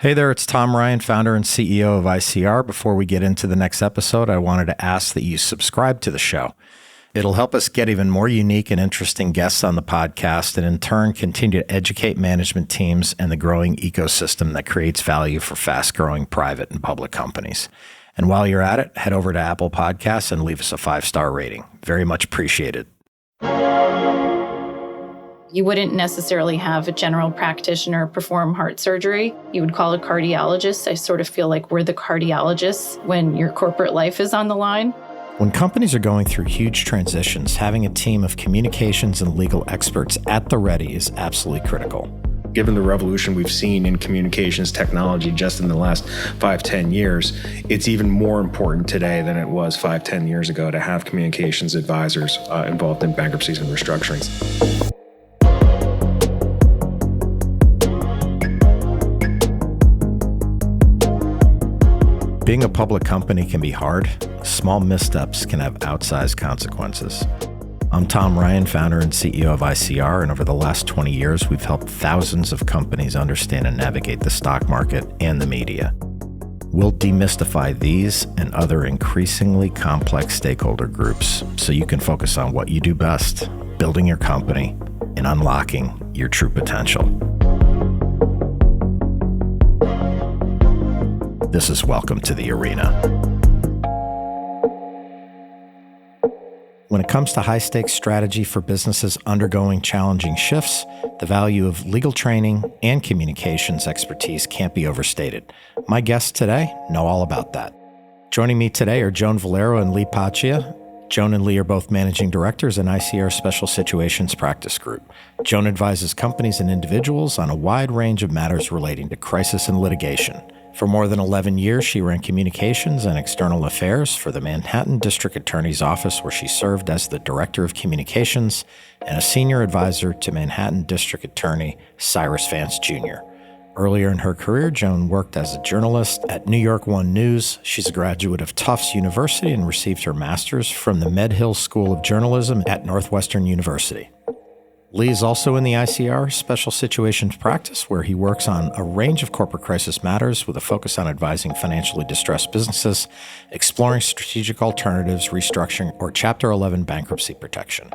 Hey there, it's Tom Ryan, founder and CEO of ICR. Before we get into the next episode, I wanted to ask that you subscribe to the show. It'll help us get even more unique and interesting guests on the podcast and in turn continue to educate management teams and the growing ecosystem that creates value for fast-growing private and public companies. And while you're at it, head over to Apple Podcasts and leave us a 5-star rating. Very much appreciated. You wouldn't necessarily have a general practitioner perform heart surgery. You would call a cardiologist. I sort of feel like we're the cardiologists when your corporate life is on the line. When companies are going through huge transitions, having a team of communications and legal experts at the ready is absolutely critical. Given the revolution we've seen in communications technology just in the last 5-10 years, it's even more important today than it was 5-10 years ago to have communications advisors involved in bankruptcies and restructurings. Being a public company can be hard. Small missteps can have outsized consequences. I'm Tom Ryan, founder and CEO of ICR, and over the last 20 years, we've helped thousands of companies understand and navigate the stock market and the media. We'll demystify these and other increasingly complex stakeholder groups so you can focus on what you do best, building your company and unlocking your true potential. This is Welcome to the Arena. When it comes to high-stakes strategy for businesses undergoing challenging shifts, the value of legal training and communications expertise can't be overstated. My guests today know all about that. Joining me today are Joan Vollero and Lee Pacchia. Joan and Lee are both managing directors in ICR Special Situations Practice Group. Joan advises companies and individuals on a wide range of matters relating to crisis and litigation. For more than 11 years, she ran communications and external affairs for the Manhattan District Attorney's Office, where she served as the Director of Communications and a senior advisor to Manhattan District Attorney Cyrus Vance Jr. Earlier in her career, Joan worked as a journalist at New York One News. She's a graduate of Tufts University and received her master's from the Medhill School of Journalism at Northwestern University. Lee is also in the ICR Special Situations Practice, where he works on a range of corporate crisis matters with a focus on advising financially distressed businesses, exploring strategic alternatives, restructuring, or Chapter 11 bankruptcy protection.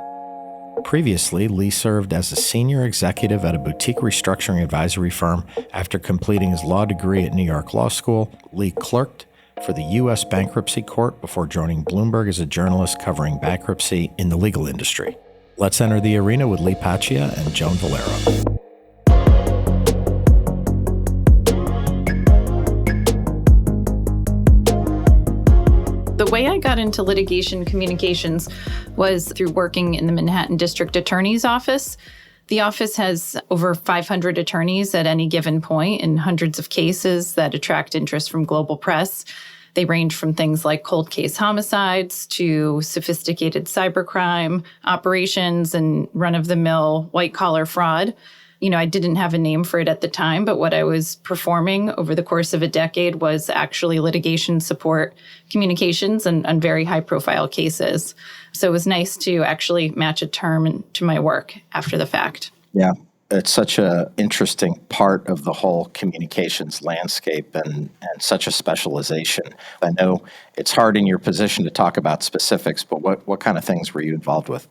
Previously, Lee served as a senior executive at a boutique restructuring advisory firm. After completing his law degree at New York Law School, Lee clerked for the U.S. Bankruptcy Court before joining Bloomberg as a journalist covering bankruptcy in the legal industry. Let's enter the arena with Lee Pacchia and Joan Vollero. The way I got into litigation communications was through working in the Manhattan District Attorney's Office. The office has over 500 attorneys at any given point and hundreds of cases that attract interest from global press. They range from things like cold case homicides to sophisticated cybercrime operations and run-of-the-mill white-collar fraud. I didn't have a name for it at the time, but what I was performing over the course of a decade was actually litigation support communications and very high-profile cases. So it was nice to actually match a term to my work after the fact. Yeah. It's such an interesting part of the whole communications landscape and such a specialization. I know it's hard in your position to talk about specifics, but what kind of things were you involved with?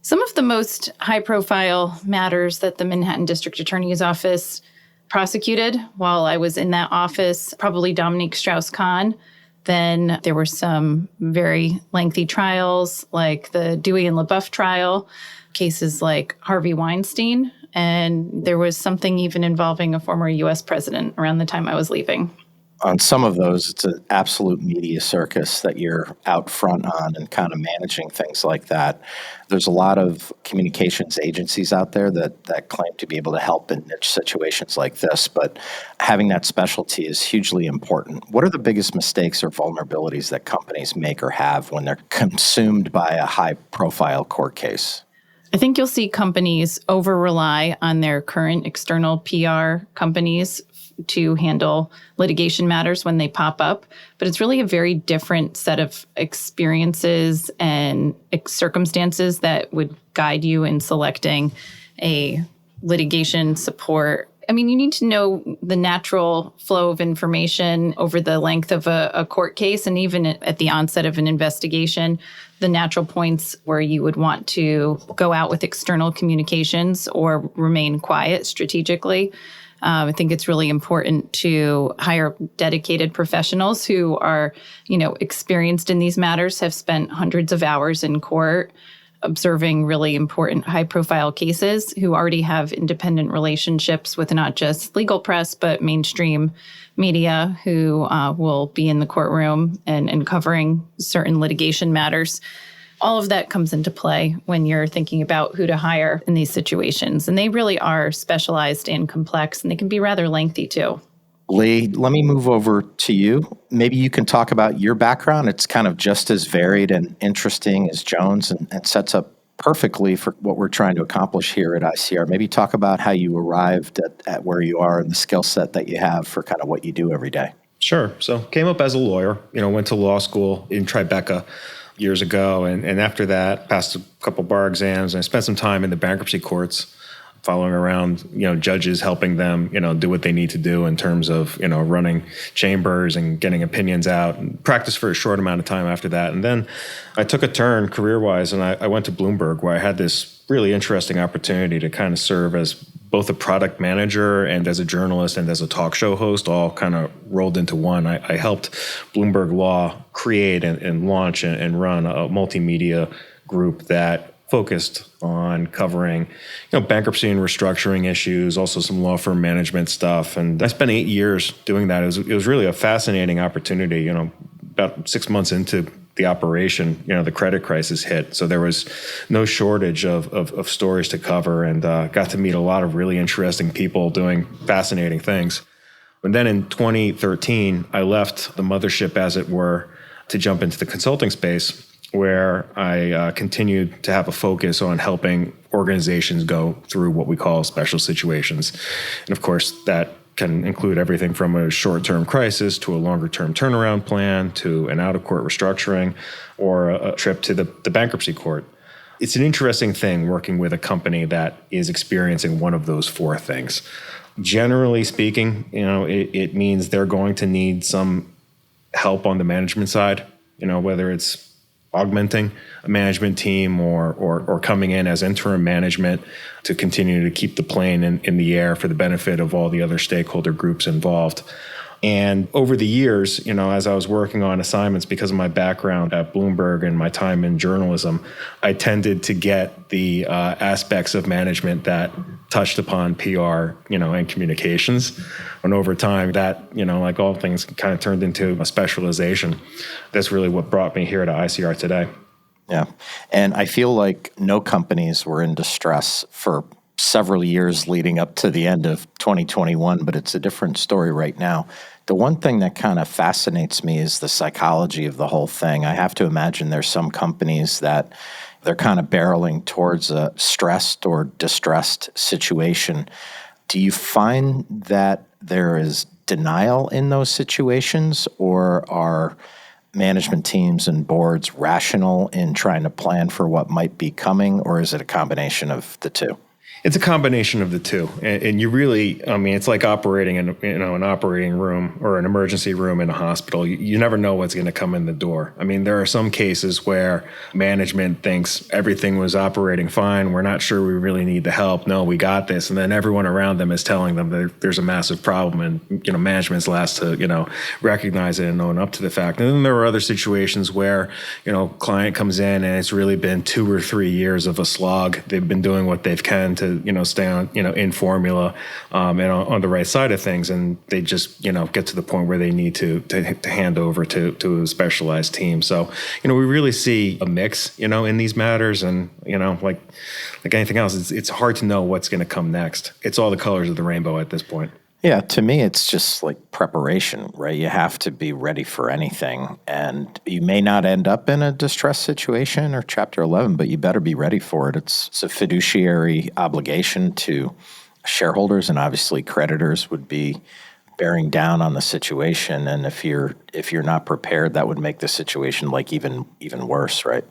Some of the most high-profile matters that the Manhattan District Attorney's Office prosecuted while I was in that office, probably Dominique Strauss-Kahn. Then there were some very lengthy trials like the Dewey and LaBeouf trial, cases like Harvey Weinstein, and there was something even involving a former U.S. president around the time I was leaving. On some of those, it's an absolute media circus that you're out front on and kind of managing things like that. There's a lot of communications agencies out there that claim to be able to help in niche situations like this, but having that specialty is hugely important. What are the biggest mistakes or vulnerabilities that companies make or have when they're consumed by a high-profile court case? I think you'll see companies over-rely on their current external PR companies to handle litigation matters when they pop up. But it's really a very different set of experiences and circumstances that would guide you in selecting a litigation support I mean, you need to know the natural flow of information over the length of a court case, and even at the onset of an investigation, the natural points where you would want to go out with external communications or remain quiet strategically. I think it's really important to hire dedicated professionals who are, experienced in these matters, have spent hundreds of hours in court observing really important high-profile cases, who already have independent relationships with not just legal press, but mainstream media who will be in the courtroom and covering certain litigation matters. All of that comes into play when you're thinking about who to hire in these situations. And they really are specialized and complex, and they can be rather lengthy too. Lee, let me move over to you. Maybe you can talk about your background. It's kind of just as varied and interesting as Joan's and sets up perfectly for what we're trying to accomplish here at ICR. Maybe talk about how you arrived at where you are and the skill set that you have for kind of what you do every day. Sure. So came up as a lawyer, went to law school in Tribeca years ago. And after that, passed a couple bar exams, and I spent some time in the bankruptcy courts, following around, judges, helping them, do what they need to do in terms of, running chambers and getting opinions out, and practiced for a short amount of time after that. And then I took a turn career-wise, and I went to Bloomberg, where I had this really interesting opportunity to kind of serve as both a product manager and as a journalist and as a talk show host, all kind of rolled into one. I helped Bloomberg Law create and launch and run a multimedia group that focused on covering, bankruptcy and restructuring issues, also some law firm management stuff. And I spent 8 years doing that. It was really a fascinating opportunity. About 6 months into the operation, the credit crisis hit. So there was no shortage of stories to cover, and got to meet a lot of really interesting people doing fascinating things. And then in 2013, I left the mothership, as it were, to jump into the consulting space, where I continued to have a focus on helping organizations go through what we call special situations. And of course, that can include everything from a short-term crisis to a longer-term turnaround plan to an out-of-court restructuring or a trip to the bankruptcy court. It's an interesting thing working with a company that is experiencing one of those four things. Generally speaking, it means they're going to need some help on the management side, whether it's augmenting a management team or coming in as interim management to continue to keep the plane in the air for the benefit of all the other stakeholder groups involved. And over the years, as I was working on assignments, because of my background at Bloomberg and my time in journalism, I tended to get the aspects of management that touched upon PR, and communications. And over time, that, like all things, kind of turned into a specialization. That's really what brought me here to ICR today. Yeah. And I feel like no companies were in distress for several years leading up to the end of 2021, but it's a different story right now. The one thing that kind of fascinates me is the psychology of the whole thing. I have to imagine there's some companies that they're kind of barreling towards a stressed or distressed situation. Do you find that there is denial in those situations, or are management teams and boards rational in trying to plan for what might be coming, or is it a combination of the two? It's a combination of the two. And you really, it's like operating in, an operating room or an emergency room in a hospital. You never know what's going to come in the door. There are some cases where management thinks everything was operating fine. We're not sure we really need the help. No, we got this. And then everyone around them is telling them that there's a massive problem, and, management's last to, recognize it and own up to the fact. And then there are other situations where, client comes in and it's really been 2 or 3 years of a slog. They've been doing what they can to, stay on, in formula and on the right side of things. And they just, get to the point where they need to hand over to a specialized team. So, we really see a mix, in these matters. And, like anything else, it's hard to know what's going to come next. It's all the colors of the rainbow at this point. Yeah, to me, it's just like preparation, right? You have to be ready for anything. And you may not end up in a distress situation or Chapter 11, but you better be ready for it. It's a fiduciary obligation to shareholders, and obviously creditors would be bearing down on the situation. And if you're not prepared, that would make the situation like even worse, right?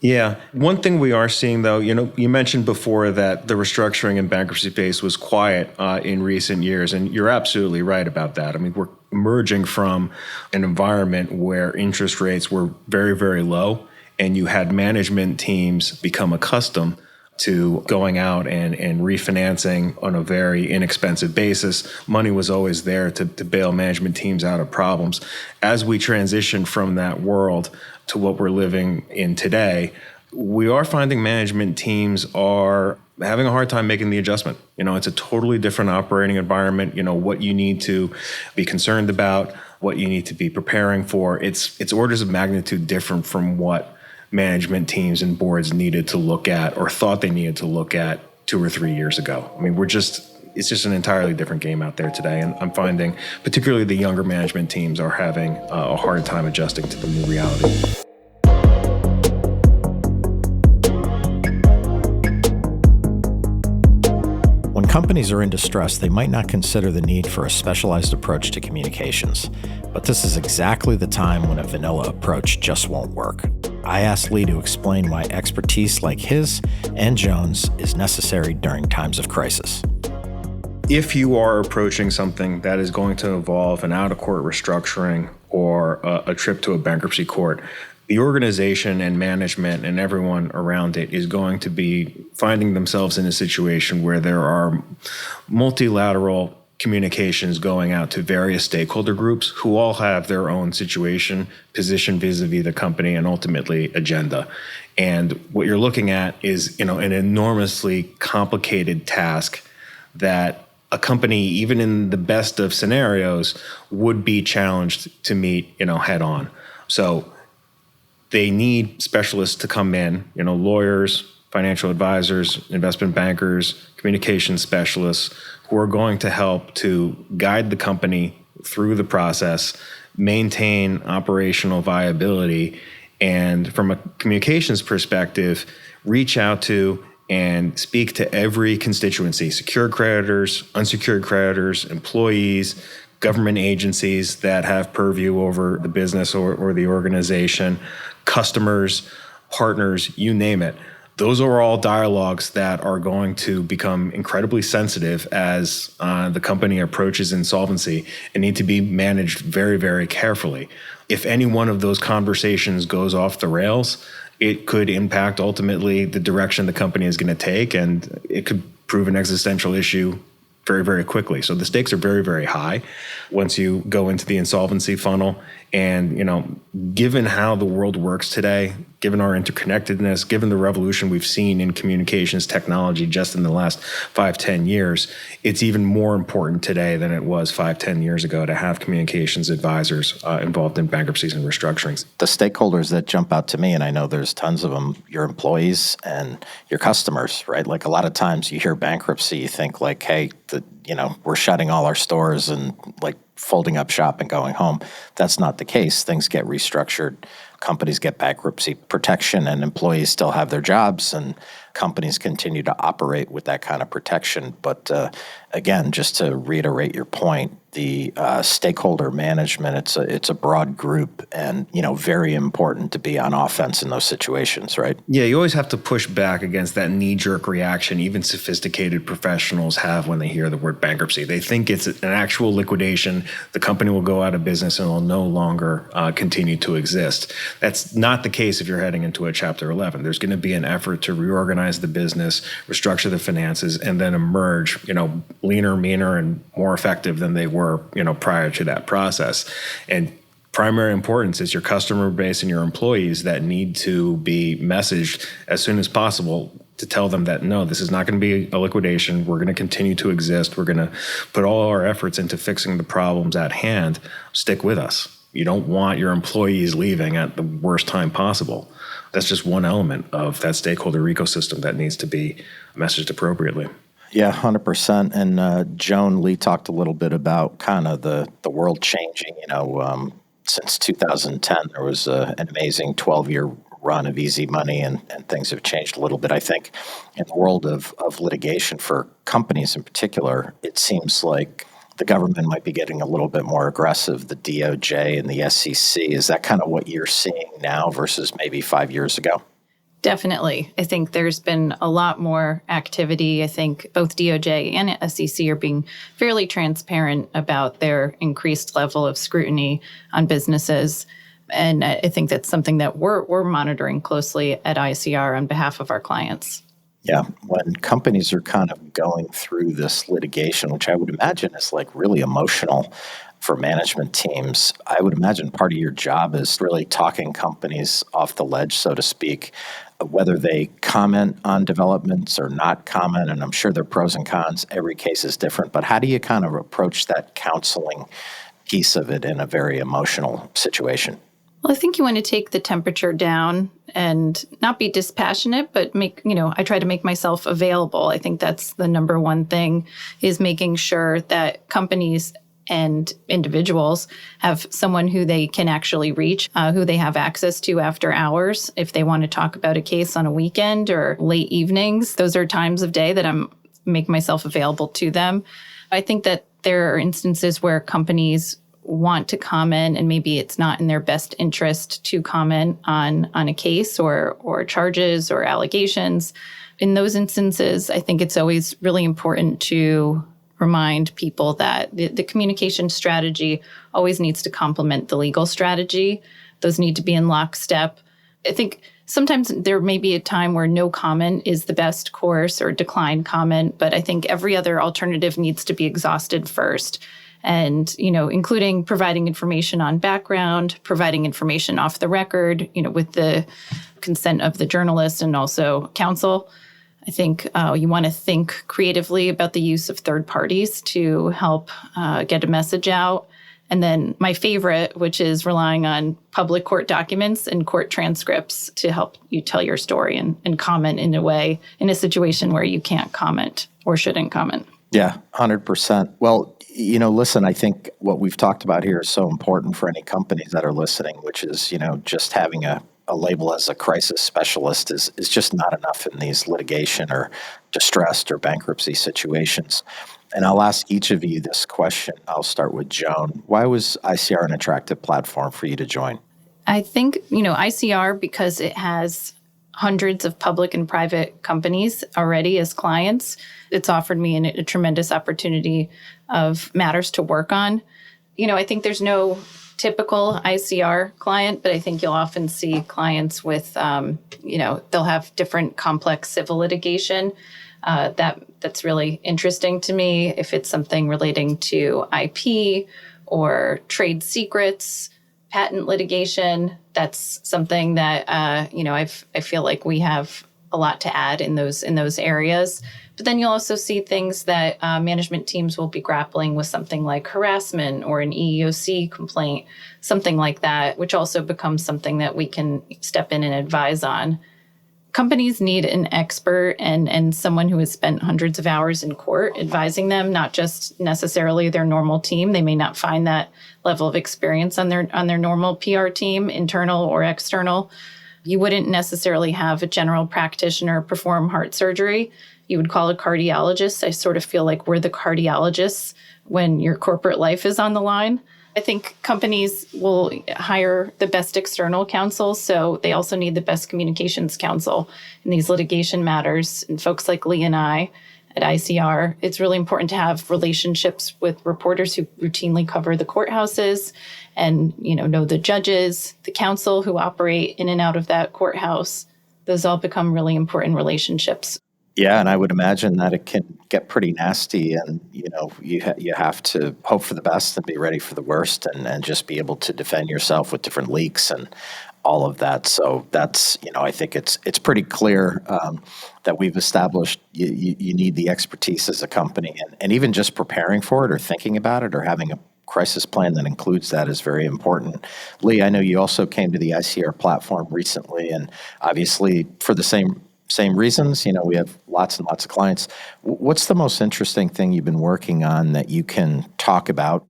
Yeah. One thing we are seeing, though, you mentioned before that the restructuring and bankruptcy space was quiet in recent years, and you're absolutely right about that. I mean, we're emerging from an environment where interest rates were very, very low, and you had management teams become accustomed to going out and refinancing on a very inexpensive basis. Money was always there to bail management teams out of problems. As we transition from that world to what we're living in today, we are finding management teams are having a hard time making the adjustment. It's a totally different operating environment. What you need to be concerned about, what you need to be preparing for. It's orders of magnitude different from what management teams and boards needed to look at or thought they needed to look at 2 or 3 years ago. I mean, it's just an entirely different game out there today. And I'm finding particularly the younger management teams are having a hard time adjusting to the new reality. When companies are in distress, they might not consider the need for a specialized approach to communications. But this is exactly the time when a vanilla approach just won't work. I asked Lee to explain why expertise like his and Joan's is necessary during times of crisis. If you are approaching something that is going to involve an out-of-court restructuring or a trip to a bankruptcy court, the organization and management and everyone around it is going to be finding themselves in a situation where there are multilateral communications going out to various stakeholder groups who all have their own situation, position vis-a-vis the company, and ultimately agenda. And what you're looking at is, an enormously complicated task that a company, even in the best of scenarios, would be challenged to meet, head on. So they need specialists to come in, lawyers, financial advisors, investment bankers, communication specialists who are going to help to guide the company through the process, maintain operational viability, and from a communications perspective, reach out to and speak to every constituency: secured creditors, unsecured creditors, employees, government agencies that have purview over the business or the organization, customers, partners, you name it. Those are all dialogues that are going to become incredibly sensitive as the company approaches insolvency and need to be managed very, very carefully. If any one of those conversations goes off the rails, it could impact ultimately the direction the company is going to take, and it could prove an existential issue very, very quickly. So the stakes are very, very high once you go into the insolvency funnel. And, given how the world works today, given our interconnectedness, given the revolution we've seen in communications technology just in the last 5-10 years, it's even more important today than it was 5-10 years ago to have communications advisors involved in bankruptcies and restructurings. The stakeholders that jump out to me, and I know there's tons of them, your employees and your customers, right? Like a lot of times you hear bankruptcy, you think like, hey, we're shutting all our stores and like folding up shop and going home. That's not the case. Things get restructured. Companies get bankruptcy protection and employees still have their jobs, and companies continue to operate with that kind of protection. But again, just to reiterate your point, the stakeholder management, it's a broad group and, very important to be on offense in those situations, right? Yeah, you always have to push back against that knee-jerk reaction even sophisticated professionals have when they hear the word bankruptcy. They think it's an actual liquidation. The company will go out of business and will no longer continue to exist. That's not the case if you're heading into a Chapter 11. There's going to be an effort to reorganize the business, restructure the finances, and then emerge, leaner, meaner, and more effective than they were, prior to that process. And primary importance is your customer base and your employees that need to be messaged as soon as possible to tell them that, no, this is not going to be a liquidation. We're going to continue to exist. We're going to put all our efforts into fixing the problems at hand. Stick with us. You don't want your employees leaving at the worst time possible. That's just one element of that stakeholder ecosystem that needs to be messaged appropriately. Yeah, 100%. And Joan, Lee talked a little bit about kind of the world changing. Since 2010, there was an amazing 12-year run of easy money, and things have changed a little bit. I think in the world of litigation for companies in particular, it seems like the government might be getting a little bit more aggressive, the DOJ and the SEC. Is that kind of what you're seeing now versus maybe 5 years ago? Definitely. I think there's been a lot more activity. I think both DOJ and SEC are being fairly transparent about their increased level of scrutiny on businesses. And I think that's something that we're monitoring closely at ICR on behalf of our clients. Yeah, when companies are kind of going through this litigation, which I would imagine is like really emotional for management teams, I would imagine part of your job is really talking companies off the ledge, so to speak, whether they comment on developments or not comment. And I'm sure there are pros and cons. Every case is different. But how do you kind of approach that counseling piece of it in a very emotional situation? Well, I think you want to take the temperature down and not be dispassionate, but I try to make myself available. I think that's the number one thing, is making sure that companies and individuals have someone who they can actually reach, who they have access to after hours. If they want to talk about a case on a weekend or late evenings, those are times of day that I'm make myself available to them. I think that there are instances where companies want to comment and maybe it's not in their best interest to comment on a case or charges or allegations. In those instances, I think it's always really important to remind people that the communication strategy always needs to complement the legal strategy. Those need to be in lockstep. I think sometimes there may be a time where no comment is the best course or decline comment, but I think every other alternative needs to be exhausted first. And, including providing information on background, providing information off the record, with the consent of the journalist and also counsel. I think you want to think creatively about the use of third parties to help get a message out. And then my favorite, which is relying on public court documents and court transcripts to help you tell your story and comment in a situation where you can't comment or shouldn't comment. Yeah, 100%. Well, listen, I think what we've talked about here is so important for any companies that are listening, which is, just having a label as a crisis specialist is just not enough in these litigation or distressed or bankruptcy situations. And I'll ask each of you this question. I'll start with Joan. Why was ICR an attractive platform for you to join? I think, ICR, because it has hundreds of public and private companies already as clients, it's offered me a tremendous opportunity of matters to work on. I think there's no typical ICR client, but I think you'll often see clients with, they'll have different complex civil litigation. That's really interesting to me. If it's something relating to IP or trade secrets, patent litigation, that's something that, I feel like we have a lot to add in those areas. But then you'll also see things that management teams will be grappling with, something like harassment or an EEOC complaint, something like that, which also becomes something that we can step in and advise on. Companies need an expert and someone who has spent hundreds of hours in court advising them, not just necessarily their normal team. They may not find that level of experience on their normal PR team, internal or external. You wouldn't necessarily have a general practitioner perform heart surgery. You would call a cardiologist. I sort of feel like we're the cardiologists when your corporate life is on the line. I think companies will hire the best external counsel, so they also need the best communications counsel in these litigation matters. And folks like Lee and I at ICR, it's really important to have relationships with reporters who routinely cover the courthouses and, know the judges, the counsel who operate in and out of that courthouse. Those all become really important relationships. Yeah, and I would imagine that it can get pretty nasty, and you have to hope for the best and be ready for the worst, and just be able to defend yourself with different leaks and all of that. So that's I think it's pretty clear that we've established you need the expertise as a company, and even just preparing for it or thinking about it or having a crisis plan that includes that is very important. Lee, I know you also came to the ICR platform recently, and obviously for the same reasons. We have lots and lots of clients. What's the most interesting thing you've been working on that you can talk about?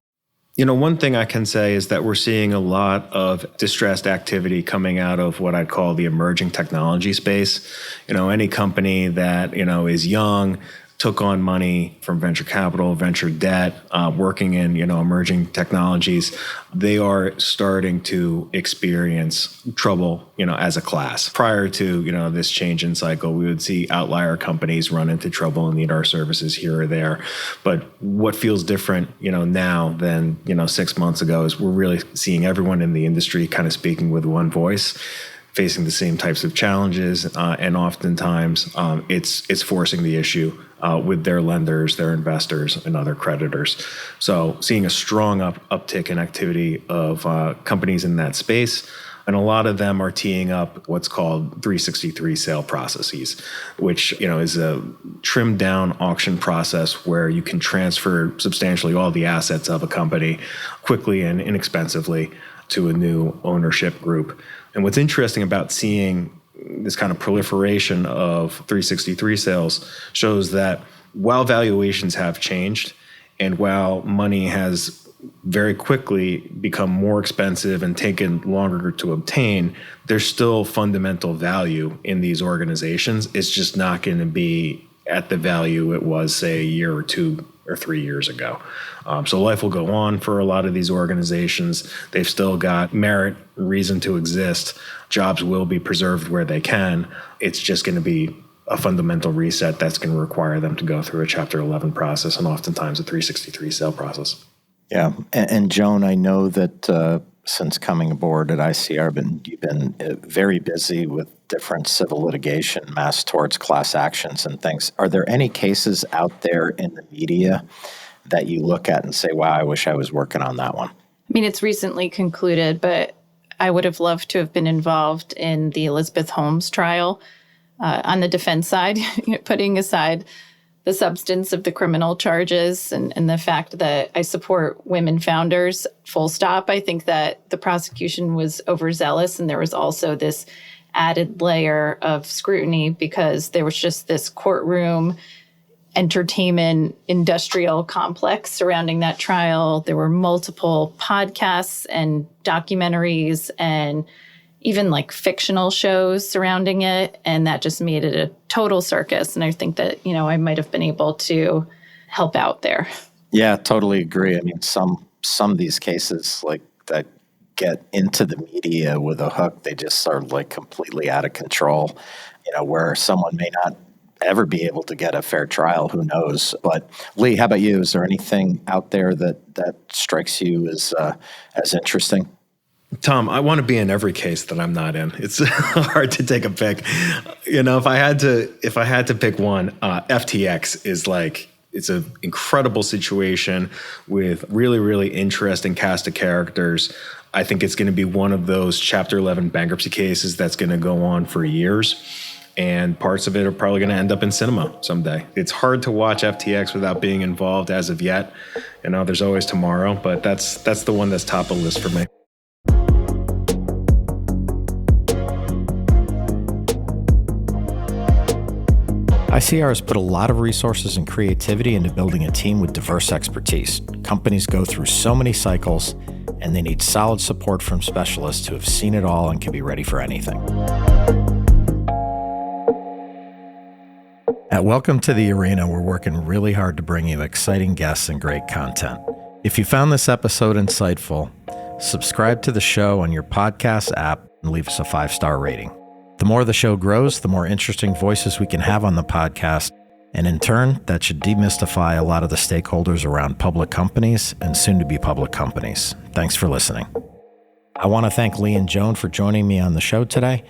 One thing I can say is that we're seeing a lot of distressed activity coming out of what I'd call the emerging technology space. Any company that, is young, took on money from venture capital, venture debt, working in, emerging technologies, they are starting to experience trouble, as a class. Prior to, this change in cycle, we would see outlier companies run into trouble and need our services here or there. But what feels different, now than, 6 months ago is we're really seeing everyone in the industry kind of speaking with one voice, facing the same types of challenges, and oftentimes it's forcing the issue with their lenders, their investors, and other creditors. So seeing a strong uptick in activity of companies in that space, and a lot of them are teeing up what's called 363 sale processes, which is a trimmed down auction process where you can transfer substantially all the assets of a company quickly and inexpensively to a new ownership group. And what's interesting about seeing this kind of proliferation of 363 sales shows that while valuations have changed and while money has very quickly become more expensive and taken longer to obtain, there's still fundamental value in these organizations. It's just not going to be at the value it was, say, a year or 2 or 3 years ago. So life will go on for a lot of these organizations. They've still got merit, reason to exist. Jobs will be preserved where they can. It's just going to be a fundamental reset that's going to require them to go through a Chapter 11 process and oftentimes a 363 sale process. Yeah. And Joan, I know that since coming aboard at ICR, you've been very busy with different civil litigation, mass torts, class actions, and things. Are there any cases out there in the media that you look at and say, wow, I wish I was working on that one? I mean, it's recently concluded, but I would have loved to have been involved in the Elizabeth Holmes trial on the defense side, putting aside the substance of the criminal charges and the fact that I support women founders, full stop. I think that the prosecution was overzealous, and there was also this added layer of scrutiny because there was just this courtroom entertainment industrial complex surrounding that trial. There were multiple podcasts and documentaries and even like fictional shows surrounding it. And that just made it a total circus. And I think that, I might have been able to help out there. Yeah, totally agree. I mean, some of these cases like that get into the media with a hook, they just are like completely out of control, where someone may not ever be able to get a fair trial, who knows? But Lee, how about you? Is there anything out there that strikes you as interesting? Tom, I want to be in every case that I'm not in. It's hard to take a pick. If I had to pick one, FTX is it's an incredible situation with really, really interesting cast of characters. I think it's going to be one of those Chapter 11 bankruptcy cases that's going to go on for years. And parts of it are probably going to end up in cinema someday. It's hard to watch FTX without being involved as of yet. There's always tomorrow, but that's the one that's top of the list for me. ICR has put a lot of resources and creativity into building a team with diverse expertise. Companies go through so many cycles, and they need solid support from specialists who have seen it all and can be ready for anything. At Welcome to the Arena, we're working really hard to bring you exciting guests and great content. If you found this episode insightful, subscribe to the show on your podcast app and leave us a 5-star rating. The more the show grows, the more interesting voices we can have on the podcast, and in turn, that should demystify a lot of the stakeholders around public companies and soon-to-be public companies. Thanks for listening. I want to thank Lee and Joan for joining me on the show today.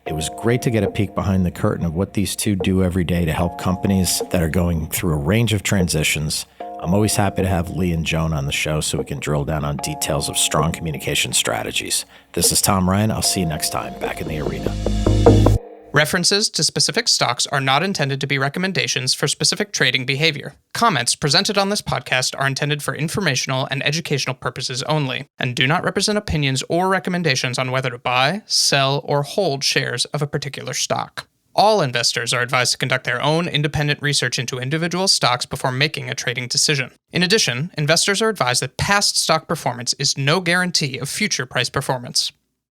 It was great to get a peek behind the curtain of what these two do every day to help companies that are going through a range of transitions. I'm always happy to have Lee and Joan on the show so we can drill down on details of strong communication strategies. This is Tom Ryan. I'll see you next time back in the arena. References to specific stocks are not intended to be recommendations for specific trading behavior. Comments presented on this podcast are intended for informational and educational purposes only, and do not represent opinions or recommendations on whether to buy, sell, or hold shares of a particular stock. All investors are advised to conduct their own independent research into individual stocks before making a trading decision. In addition, investors are advised that past stock performance is no guarantee of future price performance.